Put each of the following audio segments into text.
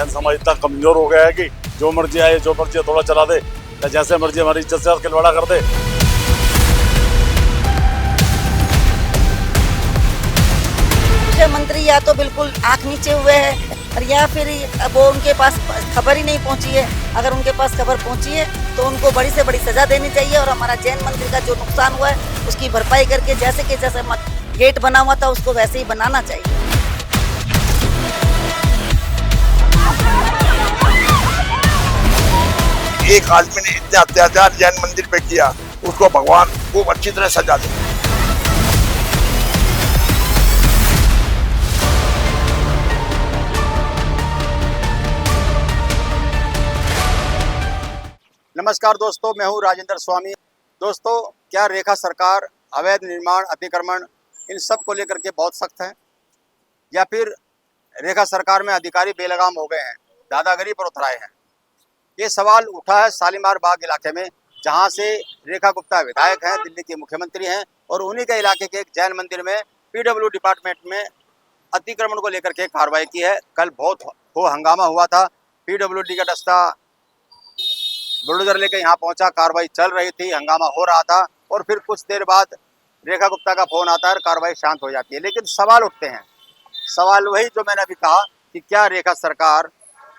जैन समाज इतना कमजोर हो गया है कि जो मर्जी आए जो मर्जी थोड़ा चला दे या जैसे मर्जी हमारी इज्जत से खिलवाड़ा कर दे। मुख्यमंत्री या तो बिल्कुल आंख नीचे हुए हैं और या फिर वो उनके पास खबर ही नहीं पहुंची है। अगर उनके पास खबर पहुंची है तो उनको बड़ी से बड़ी सजा देनी चाहिए और हमारा जैन मंदिर का जो नुकसान हुआ है उसकी भरपाई करके जैसे कि जैसे गेट बना हुआ था उसको वैसे ही बनाना चाहिए। एक आदमी ने इतना अत्याचार जैन मंदिर पे किया, उसको भगवान खूब अच्छी तरह सजा दे। नमस्कार दोस्तों, मैं हूं राजेंद्र स्वामी। दोस्तों, क्या रेखा सरकार अवैध निर्माण, अतिक्रमण इन सब को लेकर के बहुत सख्त है या फिर रेखा सरकार में अधिकारी बेलगाम हो गए हैं, दादागिरी पर उतर आए हैं? ये सवाल उठा है शालीमार बाग इलाके में, जहां से रेखा गुप्ता विधायक हैं, दिल्ली के मुख्यमंत्री हैं और उन्हीं के इलाके के एक जैन मंदिर में पीडब्ल्यू डिपार्टमेंट में अतिक्रमण को लेकर के कार्रवाई की है। कल बहुत हंगामा हुआ था। पीडब्ल्यूडी का दस्ता बुलडोजर लेकर यहाँ पहुंचा, कार्रवाई चल रही थी, हंगामा हो रहा था और फिर कुछ देर बाद रेखा गुप्ता का फोन आता है और कार्रवाई शांत हो जाती है। लेकिन सवाल उठते हैं, सवाल वही जो मैंने अभी कहा कि क्या रेखा सरकार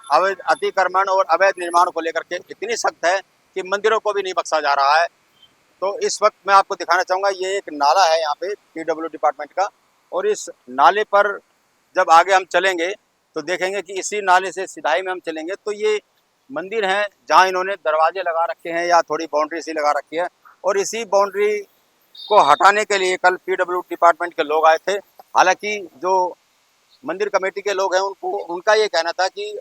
अवैध अतिक्रमण और अवैध निर्माण को लेकर के इतनी सख्त है कि मंदिरों को भी नहीं बख्शा जा रहा है। तो इस वक्त मैं आपको दिखाना चाहूँगा, ये एक नाला है यहाँ पे पीडब्ल्यू डिपार्टमेंट का, और इस नाले पर जब आगे हम चलेंगे तो देखेंगे कि इसी नाले से सिधाई में हम चलेंगे तो ये मंदिर है जहाँ इन्होंने दरवाजे लगा रखे हैं या थोड़ी बाउंड्री सी लगा रखी है। और इसी बाउंड्री को हटाने के लिए कल पीडब्ल्यू डिपार्टमेंट के लोग आए थे। हालांकि जो मंदिर कमेटी के लोग हैं उनका ये कहना था कि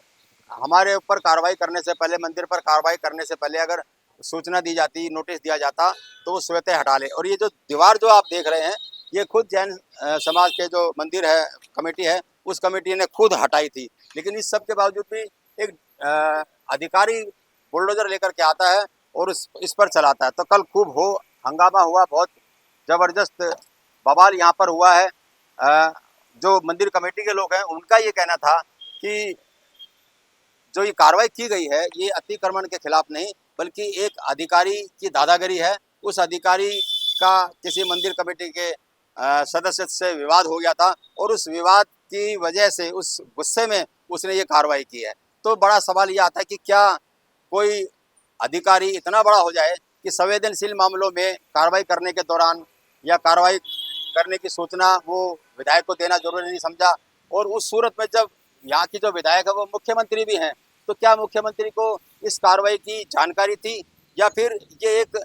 हमारे ऊपर कार्रवाई करने से पहले, मंदिर पर कार्रवाई करने से पहले अगर सूचना दी जाती, नोटिस दिया जाता तो वो स्वतः हटा ले। और ये जो दीवार जो आप देख रहे हैं, ये खुद जैन समाज के जो मंदिर है कमेटी है, उस कमेटी ने खुद हटाई थी। लेकिन इस सब के बावजूद भी एक अधिकारी बुलडोजर लेकर के आता है और इस पर चलाता है। तो कल खूब हंगामा हुआ, बहुत ज़बरदस्त बवाल यहाँ पर हुआ है। जो मंदिर कमेटी के लोग हैं उनका ये कहना था कि जो ये कार्रवाई की गई है ये अतिक्रमण के खिलाफ नहीं बल्कि एक अधिकारी की दादागिरी है। उस अधिकारी का किसी मंदिर कमेटी के सदस्य से विवाद हो गया था और उस विवाद की वजह से, उस गुस्से में उसने ये कार्रवाई की है। तो बड़ा सवाल ये आता है कि क्या कोई अधिकारी इतना बड़ा हो जाए कि संवेदनशील मामलों में कार्रवाई करने के दौरान या कार्रवाई करने की सूचना वो विधायक को देना जरूरी नहीं समझा। और उस सूरत में जब यहाँ की जो विधायक है वो मुख्यमंत्री भी हैं, तो क्या मुख्यमंत्री को इस कार्रवाई की जानकारी थी या फिर ये एक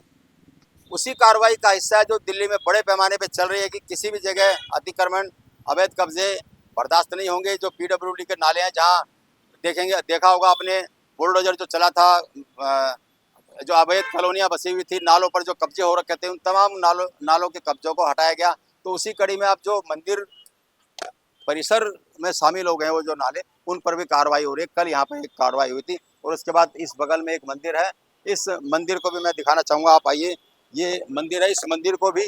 उसी कार्रवाई का हिस्सा है जो दिल्ली में बड़े पैमाने पर चल रही है कि किसी भी जगह अतिक्रमण, अवैध कब्जे बर्दाश्त नहीं होंगे। जो पीडब्ल्यूडी के नाले हैं, जहाँ देखा होगा आपने, बुलडोजर जो चला था, जो अवैध कॉलोनियाँ बसी हुई थी, नालों पर जो कब्जे हो रखे थे, उन तमाम नालों के कब्जों को हटाया गया। तो उसी कड़ी में अब जो मंदिर परिसर में शामिल हो गए हैं वो जो नाले, उन पर भी कार्रवाई हो रही है। कल यहाँ पर एक कार्रवाई हुई थी और उसके बाद इस बगल में एक मंदिर है, इस मंदिर को भी मैं दिखाना चाहूँगा। आप आइए, ये मंदिर है, इस मंदिर को भी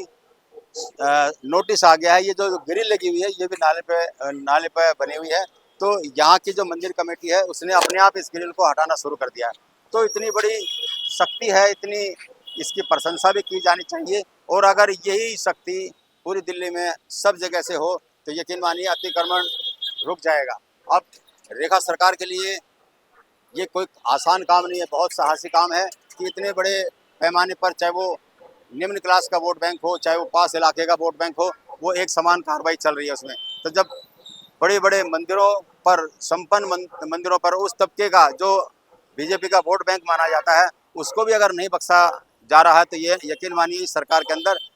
नोटिस आ गया है। ये जो ग्रिल लगी हुई है ये भी नाले पे बनी हुई है। तो यहाँ की जो मंदिर कमेटी है उसने अपने आप इस ग्रिल को हटाना शुरू कर दिया है। तो इतनी बड़ी शक्ति है, इतनी इसकी प्रशंसा भी की जानी चाहिए। और अगर यही शक्ति पूरी दिल्ली में सब जगह से हो तो यकीन मानिए अतिक्रमण रुक जाएगा। अब रेखा सरकार के लिए ये कोई आसान काम नहीं है, बहुत साहसी काम है कि इतने बड़े पैमाने पर, चाहे वो निम्न क्लास का वोट बैंक हो, चाहे वो पास इलाके का वोट बैंक हो, वो एक समान कार्रवाई चल रही है उसमें। तो जब बड़े बड़े मंदिरों पर, संपन्न मंदिरों पर उस तबके का जो बीजेपी का वोट बैंक माना जाता है उसको भी अगर नहीं बख्शा जा रहा है तो ये यकीन मानिए सरकार के अंदर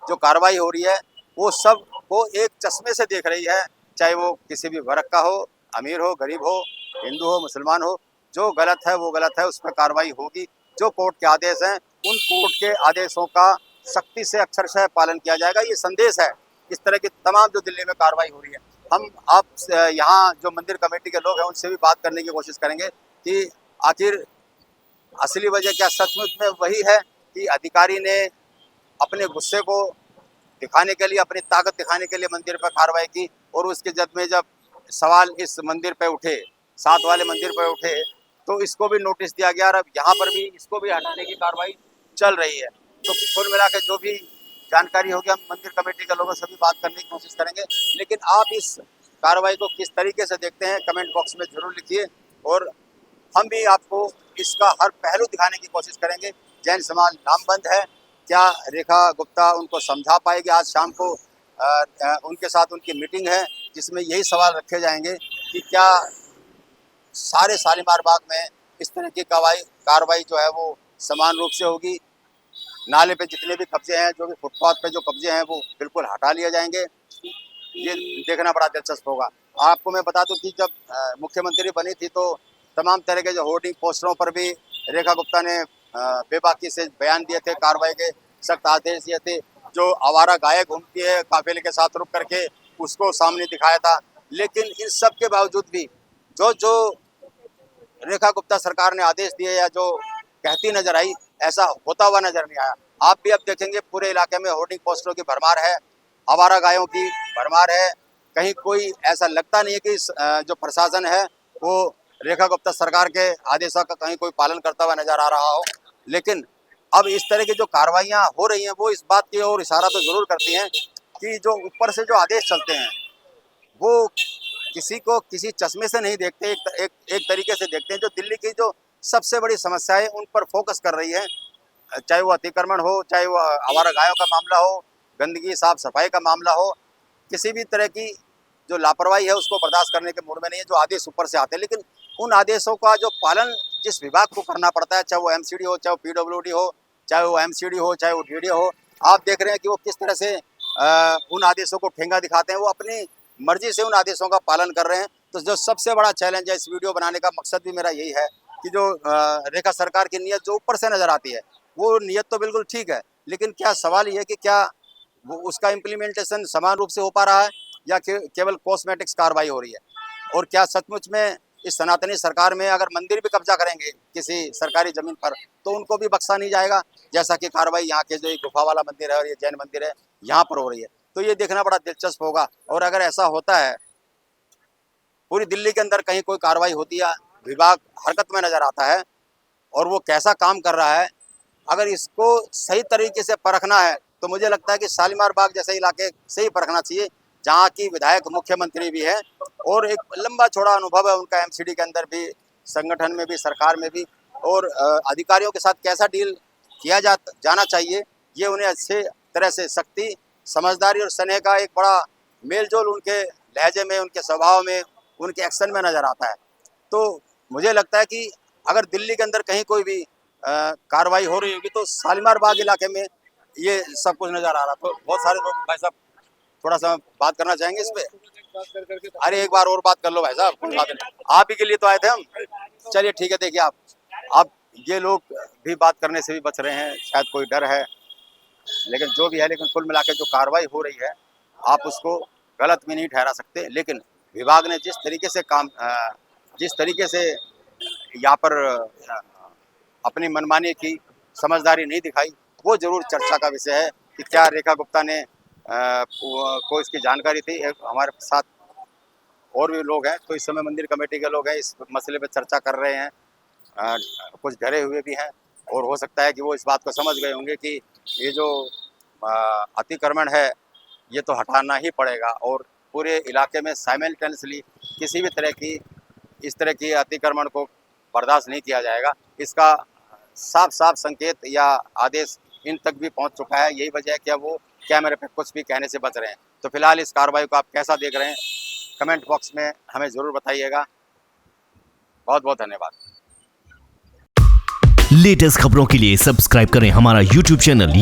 जो कार्रवाई हो रही है वो सब को एक चश्मे से देख रही है। चाहे वो किसी भी वर्ग का हो, अमीर हो, गरीब हो, हिंदू हो, मुसलमान हो, जो गलत है वो गलत है, उस पर कार्रवाई होगी। जो कोर्ट के आदेश हैं उन कोर्ट के आदेशों का सख्ती से अक्षरशः पालन किया जाएगा। ये संदेश है इस तरह की तमाम जो दिल्ली में कार्रवाई हो रही है। हम आप यहाँ जो मंदिर कमेटी के लोग हैं उनसे भी बात करने की कोशिश करेंगे कि आखिर असली वजह क्या सचमुच में वही है कि अधिकारी ने अपने गुस्से को दिखाने के लिए, अपनी ताकत दिखाने के लिए मंदिर पर कार्रवाई की और उसके जद में जब सवाल इस मंदिर पे उठे, साथ वाले मंदिर पर उठे, तो इसको भी नोटिस दिया गया और अब यहाँ पर भी इसको भी हटाने की कार्रवाई चल रही है। तो कुल मिला के जो भी जानकारी होगी हम मंदिर कमेटी के लोगों से भी बात करने की कोशिश करेंगे। लेकिन आप इस कार्रवाई को किस तरीके से देखते हैं कमेंट बॉक्स में जरूर लिखिए, और हम भी आपको इसका हर पहलू दिखाने की कोशिश करेंगे। जैन समाज नामबंद है, क्या रेखा गुप्ता उनको समझा पाएगी? आज शाम को उनके साथ उनकी मीटिंग है जिसमें यही सवाल रखे जाएंगे कि क्या सारे शालीमार बाग में इस तरह की कार्रवाई जो है वो समान रूप से होगी। नाले पे जितने भी कब्जे हैं, जो भी फुटपाथ पे जो कब्जे हैं वो बिल्कुल हटा लिए जाएंगे। ये देखना बड़ा दिलचस्प होगा। आपको मैं बता दूं कि जब मुख्यमंत्री बनी थी तो तमाम तरह के जो होर्डिंग पोस्टरों पर भी रेखा गुप्ता ने बेबाकी से बयान दिए थे, कार्रवाई के सख्त आदेश दिए थे। जो आवारा गाय घूमती है काफिले के साथ रुक करके, उसको सामने दिखाया था। लेकिन इन सब के बावजूद भी जो रेखा गुप्ता सरकार ने आदेश दिए या जो कहती नजर आई, ऐसा होता हुआ नजर नहीं आया। आप भी अब देखेंगे पूरे इलाके में होर्डिंग पोस्टरों की भरमार है, आवारा गायों की भरमार है। कहीं कोई ऐसा लगता नहीं है कि जो प्रशासन है वो रेखा गुप्ता सरकार के आदेशों का कहीं कोई पालन करता हुआ नजर आ रहा हो। लेकिन अब इस तरह की जो कार्रवाइयाँ हो रही हैं वो इस बात की ओर इशारा तो जरूर करती हैं कि जो ऊपर से जो आदेश चलते हैं वो किसी को किसी चश्मे से नहीं देखते, एक तरीके से देखते हैं। जो दिल्ली की जो सबसे बड़ी समस्या है उन पर फोकस कर रही है, चाहे वो अतिक्रमण हो, चाहे वो आवारा गायों का मामला हो, गंदगी साफ सफाई का मामला हो। किसी भी तरह की जो लापरवाही है उसको बर्दाश्त करने के मूड में नहीं है। जो आदेश ऊपर से आते हैं, लेकिन उन आदेशों का जो पालन जिस विभाग को करना पड़ता है, चाहे वो एमसीडी हो, चाहे वो पीडब्ल्यूडी हो, चाहे वो एमसीडी हो, चाहे वो डीडी हो, आप देख रहे हैं कि वो किस तरह से उन आदेशों को ठेंगा दिखाते हैं। वो अपनी मर्जी से उन आदेशों का पालन कर रहे हैं। तो जो सबसे बड़ा चैलेंज है इस वीडियो बनाने का मकसद भी मेरा यही है कि जो रेखा सरकार की नीयत जो ऊपर से नजर आती है वो नीयत तो बिल्कुल ठीक है, लेकिन क्या सवाल ये है कि क्या वो उसका इम्प्लीमेंटेशन समान रूप से हो पा रहा है या केवल कॉस्मेटिक्स कार्रवाई हो रही है। और क्या सचमुच में इस सनातनी सरकार में अगर मंदिर भी कब्जा करेंगे किसी सरकारी जमीन पर तो उनको भी बख्शा नहीं जाएगा, जैसा कि कार्रवाई यहाँ के जो एक गुफा वाला मंदिर है और ये जैन मंदिर है यहाँ पर हो रही है। तो ये देखना बड़ा दिलचस्प होगा। और अगर ऐसा होता है, पूरी दिल्ली के अंदर कहीं कोई कार्रवाई होती है, विभाग हरकत में नजर आता है और वो कैसा काम कर रहा है, अगर इसको सही तरीके से परखना है तो मुझे लगता है कि शालीमार बाग जैसे इलाके से ही परखना चाहिए, जहाँ की विधायक मुख्यमंत्री भी है और एक लंबा चौड़ा अनुभव है उनका एमसीडी के अंदर भी, संगठन में भी, सरकार में भी। और अधिकारियों के साथ कैसा डील किया जाना चाहिए, ये उन्हें अच्छे तरह से शक्ति, समझदारी और स्नेह का एक बड़ा मेलजोल उनके लहजे में, उनके स्वभाव में, उनके एक्शन में नज़र आता है। तो मुझे लगता है कि अगर दिल्ली के अंदर कहीं कोई भी कार्रवाई हो रही होगी तो शालीमार बाग इलाके में ये सब कुछ नज़र आ रहा। तो बहुत सारे लोग भाई साहब थोड़ा सा बात करना चाहेंगे इस पे। अरे एक बार और बात कर लो भाई साहब, कोई बात नहीं, आप ही के लिए तो आए थे हम। चलिए ठीक है, देखिए आप ये लोग भी बात करने से भी बच रहे हैं, शायद कोई डर है, लेकिन जो भी है, लेकिन कुल मिलाकर जो कार्रवाई हो रही है आप उसको गलत भी नहीं ठहरा सकते। लेकिन विभाग ने जिस तरीके से यहाँ पर अपनी मनमानी की, समझदारी नहीं दिखाई, वो जरूर चर्चा का विषय है कि क्या रेखा गुप्ता ने को इसकी जानकारी थी। हमारे साथ और भी लोग हैं, तो इस समय मंदिर कमेटी के लोग हैं, इस मसले पर चर्चा कर रहे हैं। कुछ डरे हुए भी हैं और हो सकता है कि वो इस बात को समझ गए होंगे कि ये जो अतिक्रमण है ये तो हटाना ही पड़ेगा और पूरे इलाके में साइमल्टेनियसली किसी भी इस तरह की अतिक्रमण को बर्दाश्त नहीं किया जाएगा। इसका साफ साफ संकेत या आदेश इन तक भी पहुंच चुका है। यही वजह है कि अब वो कैमरे पे कुछ भी कहने से बच रहे हैं। तो फिलहाल इस कार्रवाई को आप कैसा देख रहे हैं, कमेंट बॉक्स में हमें ज़रूर बताइएगा। बहुत बहुत धन्यवाद। लेटेस्ट खबरों के लिए सब्सक्राइब करें हमारा YouTube चैनल